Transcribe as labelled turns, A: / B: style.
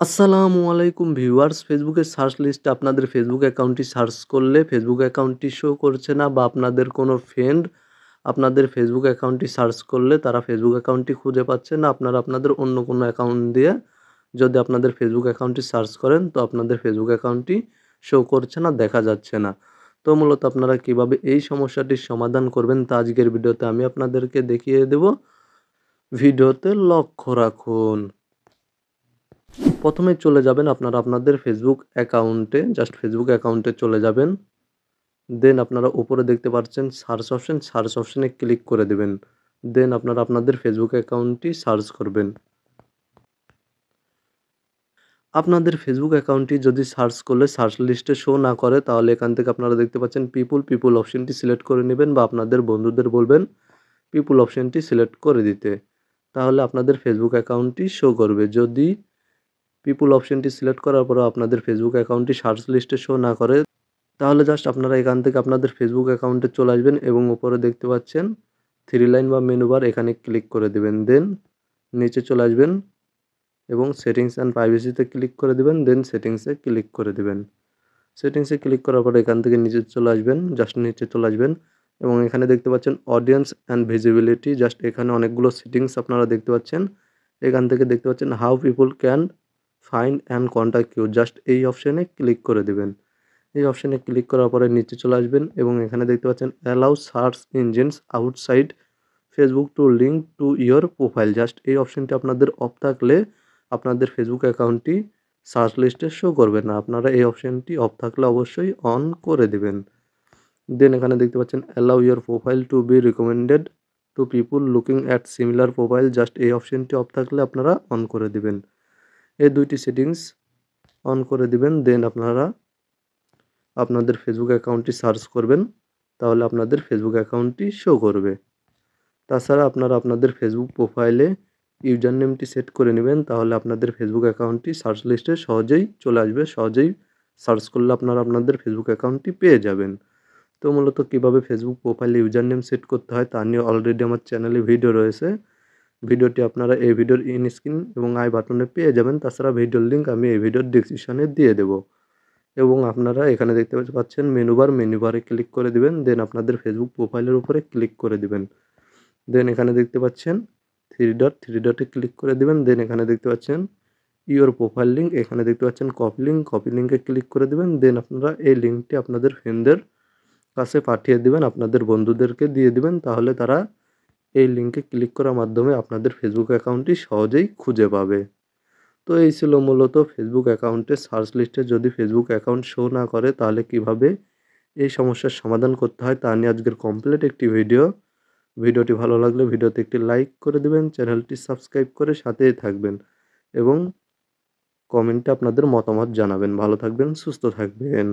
A: আসসালামু আলাইকুম ভিউয়ার্স, ফেসবুকের সার্চ লিস্টে আপনাদের ফেসবুক অ্যাকাউন্টটি সার্চ করলে ফেসবুক অ্যাকাউন্টটি শো করছে না, বা আপনাদের কোনো ফ্রেন্ড আপনাদের ফেসবুক অ্যাকাউন্টটি সার্চ করলে তারা ফেসবুক অ্যাকাউন্টটি খুঁজে পাচ্ছে না। আপনারা আপনাদের অন্য কোনো অ্যাকাউন্ট দিয়ে যদি আপনাদের ফেসবুক অ্যাকাউন্টটি সার্চ করেন, তো আপনাদের ফেসবুক অ্যাকাউন্টটি শো করছে না, দেখা যাচ্ছে না। তো মূলত আপনারা কিভাবে এই সমস্যাটির সমাধান করবেন তা আজকের ভিডিওতে আমি আপনাদেরকে দেখিয়ে দেব। ভিডিওতে লক্ষ্য রাখুন। প্রথমে চলে যাবেন আপনারা আপনাদের ফেসবুক অ্যাকাউন্টে, জাস্ট ফেসবুক অ্যাকাউন্টে চলে যাবেন। দেন আপনারা উপরে দেখতে পাচ্ছেন সার্চ অপশনে ক্লিক করে দেবেন। দেন আপনারা আপনাদের ফেসবুক অ্যাকাউন্টটি সার্চ করবেন। আপনাদের ফেসবুক অ্যাকাউন্টটি যদি সার্চ করলে সার্চ লিস্টে শো না করে, তাহলে এখান থেকে আপনারা দেখতে পাচ্ছেন পিপুল অপশনটি সিলেক্ট করে নেবেন, বা আপনাদের বন্ধুদের বলবেন পিপুল অপশনটি সিলেক্ট করে দিতে। তাহলে আপনাদের ফেসবুক অ্যাকাউন্টটি শো করবে। যদি পিপুল অপশনটি সিলেক্ট করার পরেও আপনাদের ফেসবুক অ্যাকাউন্টটি সার্চ লিস্টে শো না করে, তাহলে জাস্ট আপনারা এখান থেকে আপনাদের ফেসবুক অ্যাকাউন্টে চলে আসবেন এবং উপরে দেখতে পাচ্ছেন 3 লাইন বা মেনু বার, এখানে ক্লিক করে দেবেন। দেন নিচে চলে আসবেন এবং সেটিংস অ্যান্ড প্রাইভেসিতে ক্লিক করে দেবেন। দেন সেটিংসে ক্লিক করে দেবেন। সেটিংসে ক্লিক করার পরে এখান থেকে নিচে চলে আসবেন, জাস্ট নিচে চলে আসবেন এবং এখানে দেখতে পাচ্ছেন অডিয়েন্স অ্যান্ড ভিজিবিলিটি, জাস্ট এখানে অনেকগুলো সেটিংস আপনারা দেখতে পাচ্ছেন। এখান থেকে দেখতে পাচ্ছেন how people can find and contact you, just এই অপশানে ক্লিক করে দেবেন। এই অপশানে ক্লিক করার পরে নিচে চলে আসবেন এবং এখানে দেখতে পাচ্ছেন allow search engines outside Facebook two link to your profile, just এই অপশানটি আপনাদের অফ থাকলে আপনাদের ফেসবুক অ্যাকাউন্টটি সার্চ লিস্টে শো করবে না। আপনারা এই অপশানটি অফ থাকলে অবশ্যই অন করে দেবেন। দেন এখানে দেখতে পাচ্ছেন allow your profile to be recommended to people looking at similar profile, just এই অপশানটি অফ থাকলে আপনারা অন করে দেবেন। এই দুইটি সেটিংস অন করে দিবেন। দেন আপনারা আপনাদের ফেসবুক অ্যাকাউন্টটি সার্চ করবেন, তাহলে আপনাদের ফেসবুক অ্যাকাউন্টটি শো করবে। তাছাড়া আপনারা আপনাদের ফেসবুক প্রোফাইলে ইউজার নেমটি সেট করে নেবেন, তাহলে আপনাদের ফেসবুক অ্যাকাউন্টটি সার্চ লিস্টে সহজেই চলে আসবে। সহজেই সার্চ করলে আপনারা আপনাদের ফেসবুক অ্যাকাউন্টটি পেয়ে যাবেন। তো মূলত কীভাবে ফেসবুক প্রোফাইলে ইউজার নেম সেট করতে হয় তা নিয়ে অলরেডি আমার চ্যানেলে ভিডিও রয়েছে। ভিডিওটি আপনারা এই ভিডিওর ইন স্ক্রিন এবং আই বাটনে পেয়ে যাবেন। তাছাড়া ভিডিওর লিঙ্ক আমি এই ভিডিওর ডেসক্রিপশনে দিয়ে দেবো। এবং আপনারা এখানে দেখতে পাচ্ছেন মেনু বারে ক্লিক করে দিবেন। দেন আপনাদের ফেসবুক প্রোফাইলের উপরে ক্লিক করে দিবেন। দেন এখানে দেখতে পাচ্ছেন থ্রি ডটে ক্লিক করে দিবেন। দেন এখানে দেখতে পাচ্ছেন ইওর প্রোফাইল লিঙ্ক, এখানে দেখতে পাচ্ছেন কপি লিঙ্কে ক্লিক করে দিবেন। দেন আপনারা এই লিঙ্কটি আপনাদের ফ্রেন্ডদের কাছে পাঠিয়ে দিবেন, আপনাদের বন্ধুদেরকে দিয়ে দিবেন, তাহলে তারা এই লিঙ্কে ক্লিক করার মাধ্যমে আপনাদের ফেসবুক অ্যাকাউন্টটি সহজেই খুঁজে পাবে। তো এই ছিল মূলত ফেসবুক অ্যাকাউন্টের সার্চ লিস্টে যদি ফেসবুক অ্যাকাউন্ট শো না করে, তাহলে কিভাবে এই সমস্যার সমাধান করতে হয় তা নিয়ে আজকের কমপ্লিট একটি ভিডিও। ভিডিওটি ভালো লাগলে ভিডিওতে একটি লাইক করে দেবেন, চ্যানেলটি সাবস্ক্রাইব করে সাথেই থাকবেন এবং কমেন্টে আপনাদের মতামত জানাবেন। ভালো থাকবেন, সুস্থ থাকবেন।